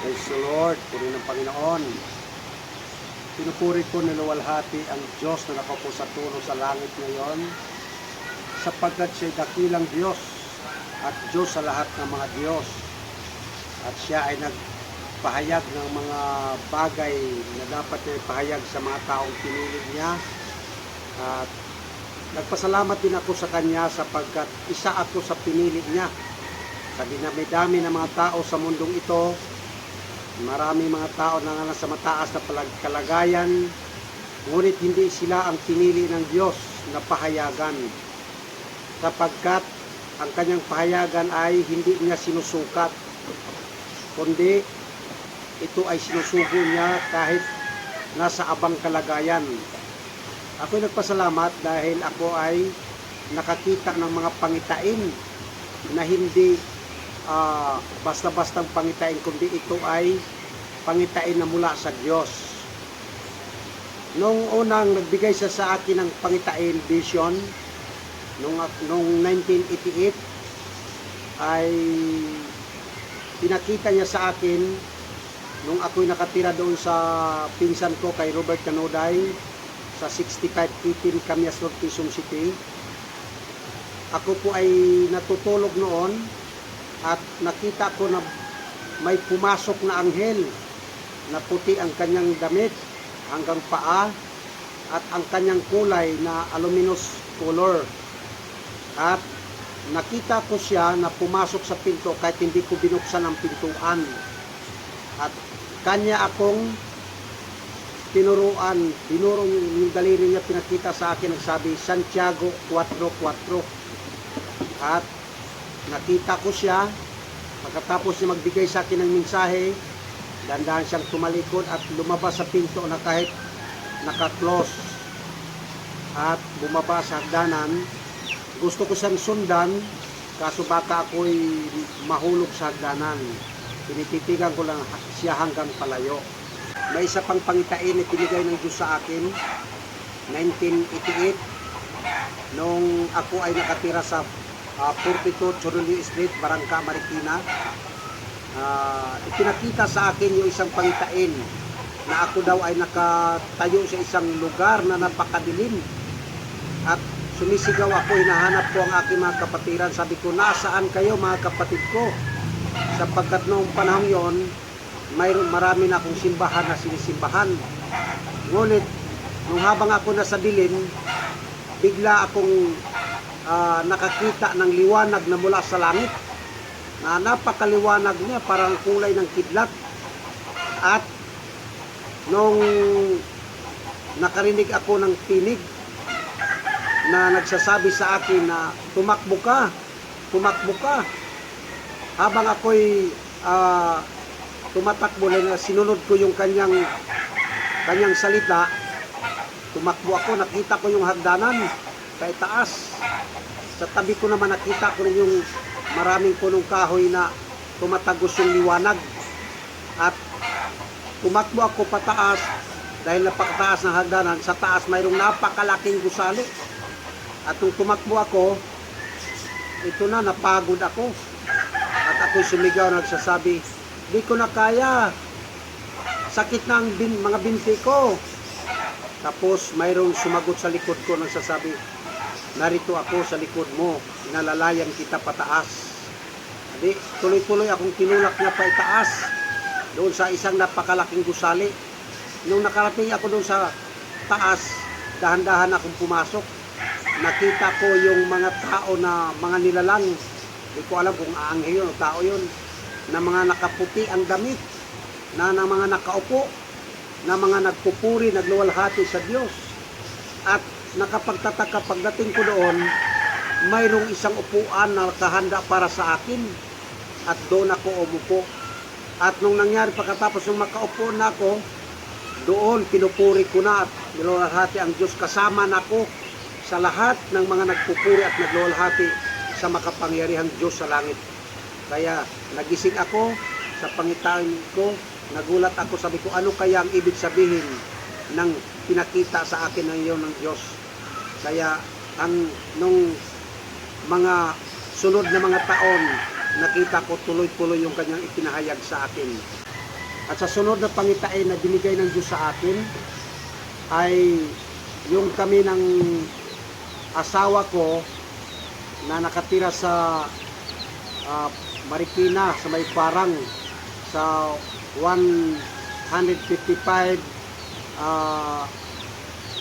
Praise the Lord, puri ng Panginoon. Pinupuri ko, niluwalhati ang Diyos na nakaupo sa trono sa langit ngayon, sapagkat siya'y dakilang Diyos at Diyos sa lahat ng mga Diyos. At siya ay nagpahayag ng mga bagay na dapat ay pahayag sa mga taong pinili niya. At nagpasalamat din ako sa Kanya sapagkat isa ako sa pinili niya. Sa dinami-dami ng mga tao sa mundong ito, marami mga tao na nasa mataas na kalagayan, ngunit hindi sila ang pinili ng Diyos na pahayagan, sapagkat ang kanyang pahayagan ay hindi niya sinusukat, kundi ito ay sinusugo niya kahit nasa abang kalagayan. Ako'y nagpasalamat dahil ako ay nakakita ng mga pangitain na hindi basta-bastang pangitain, kundi ito ay pangitain na mula sa Diyos. Nung unang nagbigay siya sa akin ng pangitain, vision, nung 1988, ay pinakita niya sa akin nung ako'y nakatira doon sa pinsan ko kay Robert Canoday sa 6518 Camias Road, Quezon City. Ako po ay natutulog noon at nakita ko na may pumasok na anghel na puti ang kanyang damit hanggang paa at ang kanyang kulay na luminous color. At nakita ko siya na pumasok sa pinto kahit hindi ko binuksan ang pintuan. At kanya akong tinuro yung daliri niya, pinakita sa akin, nagsabi Santiago 4:4. At nakita ko siya, pagkatapos niya magbigay sa akin ng mensahe, dandahan siyang tumalikod at lumabas sa pinto na kahit naka-close at bumaba sa hagdanan. Gusto ko siyang sundan, kaso baka ako'y mahulog sa hagdanan. Tinititigan ko lang siya hanggang palayo. May isa pang pangitain na pinigay ng Diyos sa akin, 1988, nung ako ay nakatira sa 42 Chorulyo Street, Barangka, Marikina. Ipinakita sa akin yung isang pangitain na ako daw ay nakatayo sa isang lugar na napakadilim. At sumisigaw ako, hinahanap ko ang aking mga kapatiran. Sabi ko, nasaan kayo mga kapatid ko? Sapagkat noong panahon yon, marami na akong simbahan na sinisimbahan. Ngunit, nung habang ako nasa dilim, bigla akong nakakita ng liwanag na mula sa langit, na napakaliwanag niya, parang kulay ng kidlat. At nung nakarinig ako ng tinig na nagsasabi sa akin na tumakbo ka, habang ako'y tumatakbo na sinunod ko yung kanyang salita, tumakbo ako, nakita ko yung hagdanan kay taas. Sa tabi ko naman nakita ko yung maraming punong kahoy na tumatagos yung liwanag. At tumakbo ako pataas dahil napakataas ng hagdanan. Sa taas mayroong napakalaking gusali. At nung tumakbo ako, ito na, napagod ako. At ako'y sumigaw, nagsasabi, di ko na kaya. Sakit na ang mga binti ko. Tapos mayroong sumagot sa likod ko, nagsasabi, narito ako sa likod mo, inalalayan kita pataas. Di, tuloy-tuloy akong tinulak niya pa itaas, doon sa isang napakalaking gusali. Nung nakarating ako doon sa taas, dahan-dahan akong pumasok. Nakita ko yung mga tao na mga nilalang, hindi ko alam kung aanghel yun o tao yun, na mga nakaputi ang damit, na mga nakaupo, na mga nagpupuri, nagluwalhati sa Diyos. At nakapagtataka pagdating ko doon, mayroong isang upuan na nakahanda para sa akin. At doon ako umupo. At nung nangyari pagkatapos ng makaupo na ako, doon pinupuri ko na at nagluwalhati ang Diyos. Kasama na ako sa lahat ng mga nagpupuri at nagluwalhati sa makapangyarihang Diyos sa langit. Kaya nagising ako sa pangitain ko, nagulat ako, sabi ko, ano kaya ang ibig sabihin ng pinakita sa akin ng iyon ng Diyos? Kaya nung mga sunod na mga taon, nakita ko tuloy-tuloy yung kanyang ipinahayag sa akin. At sa sunod na pangitain na binigay ng Diyos sa akin ay yung kami ng asawa ko na nakatira sa Marikina, sa may parang sa 155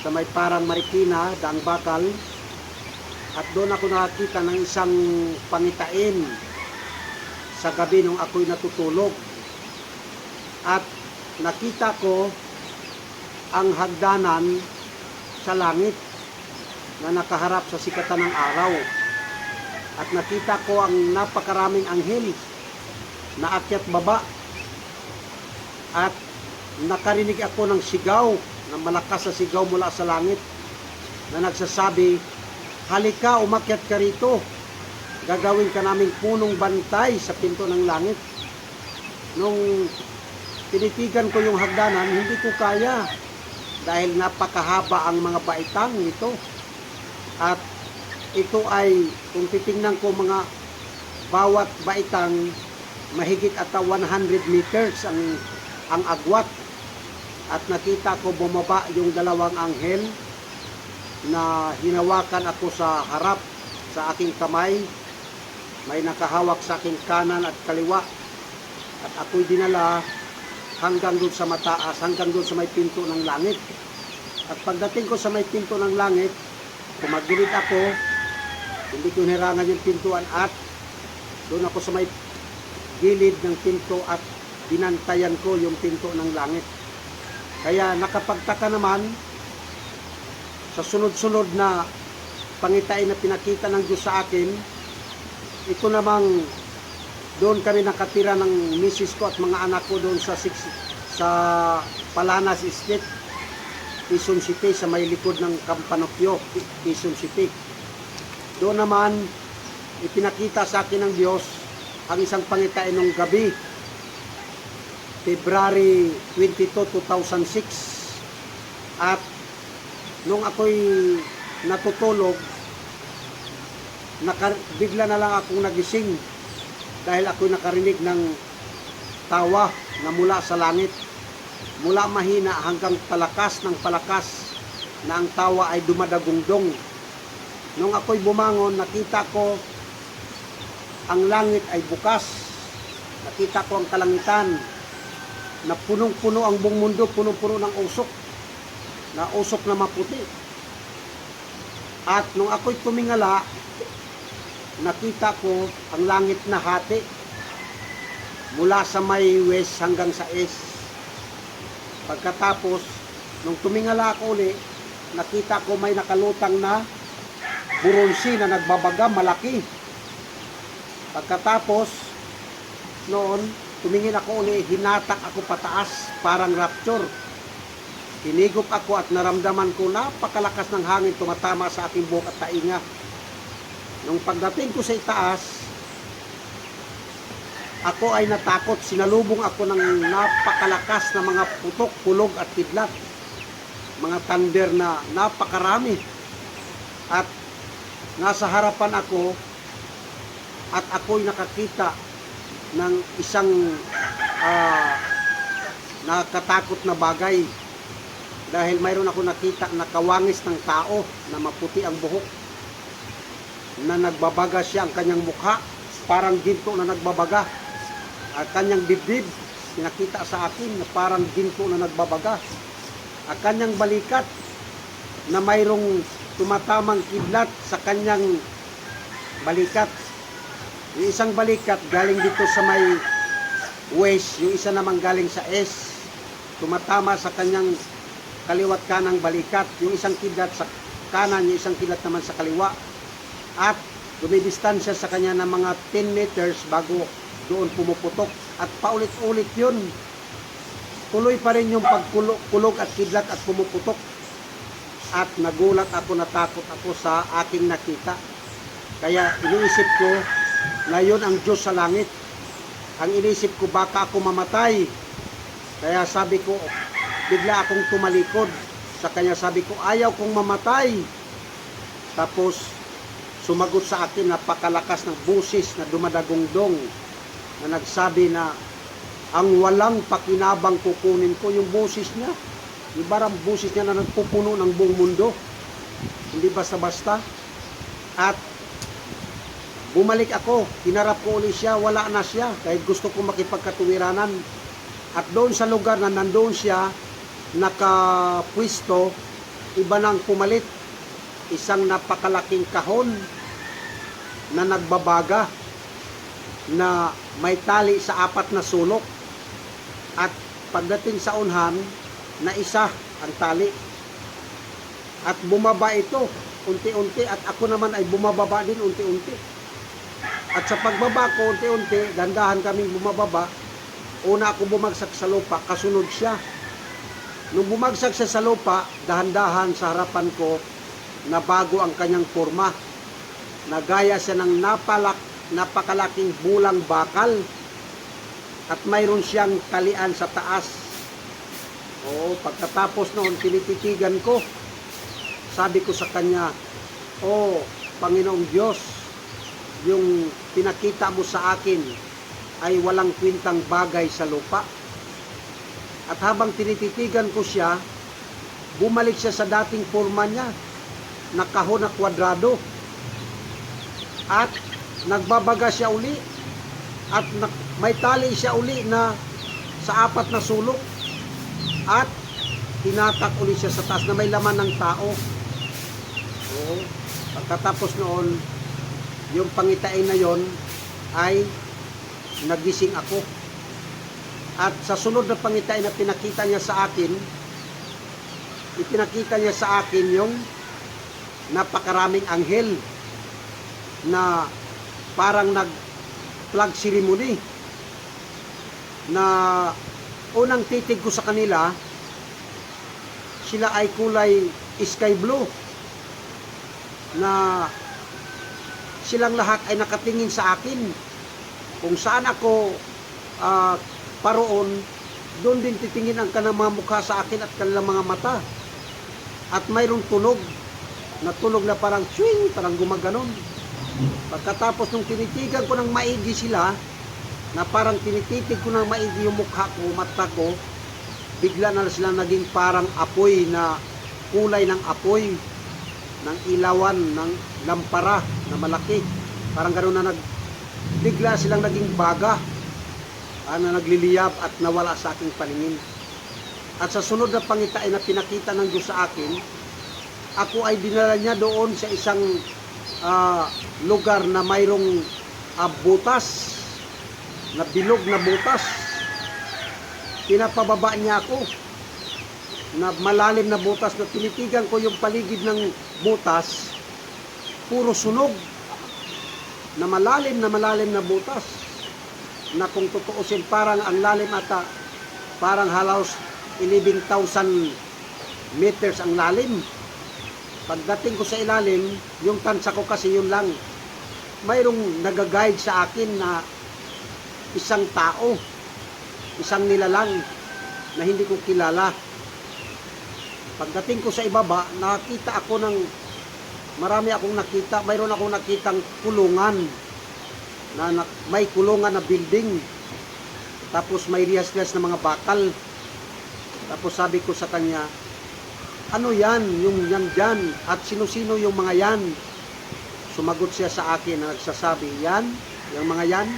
sa may parang Marikina, Daang Bakal. At doon ako nakakita ng isang pangitain sa gabi nung ako'y natutulog. At nakita ko ang hagdanan sa langit na nakaharap sa sikatan ng araw. At nakita ko ang napakaraming anghel na akyat baba. At nakarinig ako ng sigaw, ng malakas na sigaw mula sa langit na nagsasabi, halika, umakyat ka rito. Gagawin ka naming punong bantay sa pinto ng langit. Nung tinitigan ko yung hagdanan, hindi ko kaya dahil napakahaba ang mga baitang nito. At ito ay, kung titingnan ko mga bawat baitang, mahigit ata 100 meters ang agwat. At nakita ko bumaba yung dalawang anghel na hinawakan ako sa harap sa aking kamay. May nakahawak sa aking kanan at kaliwa. At ako'y dinala hanggang doon sa mataas, hanggang doon sa may pinto ng langit. At pagdating ko sa may pinto ng langit, kumagilid ako, hindi ko hinirangan yung pintuan at doon ako sa may gilid ng pinto at binantayan ko yung pinto ng langit. Kaya nakapagtaka naman sa sunod-sunod na pangitain na pinakita ng Diyos sa akin. Ito namang doon kami nakatira ng misis ko at mga anak ko doon sa Palanas Estate, Quezon City, sa may likod ng Campanopio, Quezon City. Doon naman ipinakita sa akin ng Diyos ang isang pangitain ng gabi, February 22, 2006. At nung ako'y natutulog, bigla na lang akong nagising dahil ako'y nakarinig ng tawa na mula sa langit. Mula mahina hanggang palakas ng palakas na ang tawa ay dumadagungdong. Nung ako'y bumangon, nakita ko ang langit ay bukas. Nakita ko ang kalangitan na punong-puno ang buong mundo, punong-puno ng usok, na usok na maputi. At nung ako'y tumingala, nakita ko ang langit na hati mula sa may west hanggang sa east. Pagkatapos, nung tumingala ako uli, nakita ko may nakalutang na buronsi na nagbabaga, malaki. Pagkatapos noon, tumingin ako uli, hinatak ako pataas, parang rapture. Hinigop ako at naramdaman ko napakalakas ng hangin tumatama sa aking buhok at tainga. Nung pagdating ko sa itaas, ako ay natakot. Sinalubong ako ng napakalakas na mga putok, kulog at kidlat. Mga thunder na napakarami. At nasa harapan ako at ako'y nakakita ng isang nakatakot na bagay. Dahil mayroon ako nakita na kawangis ng tao na maputi ang buhok, na nagbabaga siya ang kanyang mukha, parang ginto na nagbabaga. At kanyang dibdib, pinakita sa akin na parang ginto na nagbabaga. At kanyang balikat, na mayroong tumatamang kidlat sa kanyang balikat. Yung isang balikat galing dito sa may west, yung isa naman galing sa east, tumatama sa kanyang kaliwat kanang balikat. Yung isang kidlat sa kanan, yung isang kidlat naman sa kaliwa. At dumidistansya sa kanya ng mga 10 meters bago doon pumuputok. At paulit-ulit yun. Tuloy pa rin yung pagkulog at kidlat at pumuputok. At nagulat ako, natakot ako sa aking nakita. Kaya iniisip ko na yun ang Diyos sa langit. Ang iniisip ko, baka ako mamatay. Kaya sabi ko, bigla akong tumalikod sa kanya. Sabi ko, ayaw kong mamatay. Tapos sumagot sa akin napakalakas ng busis na dumadagungdong na nagsabi na ang walang pakinabang kukunin ko yung boses niya. Ibarang boses niya na nagpupuno ng buong mundo. Hindi basta-basta. At bumalik ako, hinarap ko ulit siya, wala na siya. Kahit gusto ko makipagkatuwiranan. At doon sa lugar na nandoon siya, nakapwisto, iba nang pumalit. Isang napakalaking kahon na nagbabaga, na may tali sa 4 na sulok. At pagdating sa unhan, na isa ang tali. At bumaba ito, unti-unti, at ako naman ay bumababa din unti-unti. At sa pagbaba ko, unti-unti, dandahan kaming bumababa. Una ako bumagsak sa lupa, kasunod siya. Nung bumagsak siya sa lupa, dahan-dahan sa harapan ko, nabago ang kanyang forma. Nagaya siya ng napakalaking bulang bakal. At mayroon siyang talian sa taas. Oo, pagkatapos noon, tinititigan ko. Sabi ko sa kanya, "Oh, Panginoong Diyos, yung pinakita mo sa akin ay walang kwintang bagay sa lupa." At habang tinititigan ko siya, bumalik siya sa dating forma niya, nakahon na kwadrado. At nagbabaga siya uli. At may tali siya uli na sa 4 na sulok. At tinatak uli siya sa taas na may laman ng tao. Oo. Pagkatapos noon, yung pangitain na yon ay nagising ako. At sa sunod na pangitain na pinakita niya sa akin, ipinakita niya sa akin yung napakaraming anghel na parang nag-flag ceremony, na unang titig ko sa kanila, sila ay kulay sky blue, na silang lahat ay nakatingin sa akin. Kung saan ako paroon, doon din titingin ang kanilang mga mukha sa akin at kanilang mga mata. At mayroong tunog na parang swing, parang gumaganon. Pagkatapos nung tinitigan ko ng maigi sila, na parang tinititig ko ng maigi yung mukha ko, mata ko, bigla na sila naging parang apoy, na kulay ng apoy, ng ilawan, ng lampara na malaki. Parang gano'n na bigla silang naging baga, na nagliliyab at nawala sa aking paningin. At sa sunod na pangitain na pinakita ng Diyos sa akin, ako ay dinala niya doon sa isang lugar na mayroong butas, na bilog na butas. Pinapababa niya ako na malalim na butas, na tinitigan ko yung paligid ng butas, puro sunog, na malalim na butas, na kung tutuusin parang ang lalim ata, parang halos 11,000 meters ang lalim. Pagdating ko sa ilalim, yung tansa ko kasi yun lang, mayroong nag-guide sa akin na isang tao, isang nilalang na hindi ko kilala. Pagdating ko sa ibaba, nakita ako ng marami akong nakita. Mayroon akong nakitang kulungan, na may kulungan na building. Tapos may rihas-rihas na mga bakal. Tapos sabi ko sa kanya, "Ano yan? Yung yan dyan? At sino-sino yung mga yan?" Sumagot siya sa akin na nagsasabi, "Yan, yung mga yan,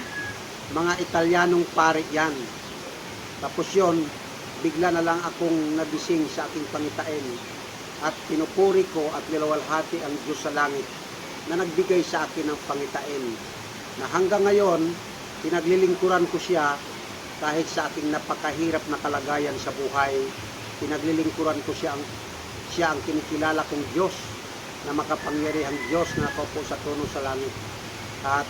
mga Italianong pare yan." Tapos yon, bigla na lang akong nabising sa aking pangitain. At pinupuri ko at nilawalhati ang Diyos sa langit na nagbigay sa akin ng pangitain. Na hanggang ngayon, pinaglilingkuran ko siya kahit sa aking napakahirap na kalagayan sa buhay. Pinaglilingkuran ko siya ang kinikilala kong Diyos, na makapangyarihang Diyos na nakaupo sa trono sa langit. At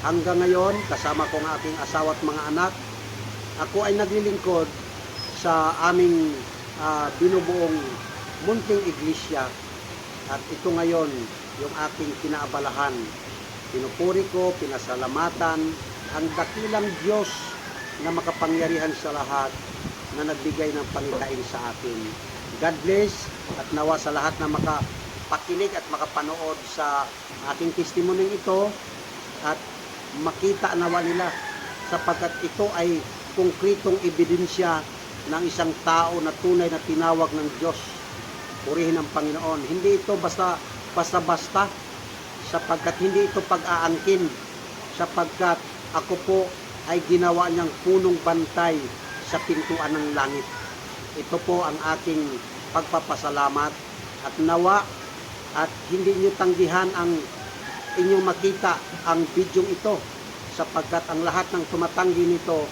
hanggang ngayon, kasama ko ang aking asawa at mga anak, ako ay naglilingkod sa aming binubuong munting iglesia. At ito ngayon yung aking pinaabalahan. Pinupuri ko, pinasalamatan ang dakilang Diyos na makapangyarihan sa lahat, na nagbigay ng pangitain sa akin. God bless, at nawa sa lahat na makapakinig at makapanood sa aking testimony ito, at makita nawa nila, sapagkat ito ay konkretong ebidensya ng isang tao na tunay na tinawag ng Diyos. Purihin ang Panginoon. Hindi ito basta-basta, sapagkat hindi ito pag-aangkin, sapagkat ako po ay ginawa niyang punong bantay sa pintuan ng langit. Ito po ang aking pagpapasalamat at nawa at hindi niyo tanggihan ang inyong makita ang bidyong ito, sapagkat ang lahat ng tumatanggi nito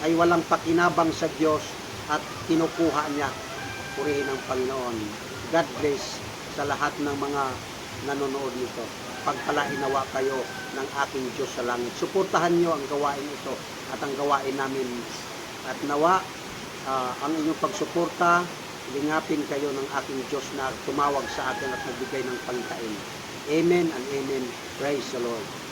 ay walang pakinabang sa Diyos at kinukuha niya. Purihin ang Panginoon. God bless sa lahat ng mga nanonood nito. Pagpalainawa kayo ng aking Diyos sa langit. Suportahan niyo ang gawain ito at ang gawain namin. At nawa, ang inyong pagsuporta, lingapin kayo ng aking Diyos na tumawag sa atin at nagbigay ng pangkain. Amen and amen. Praise the Lord.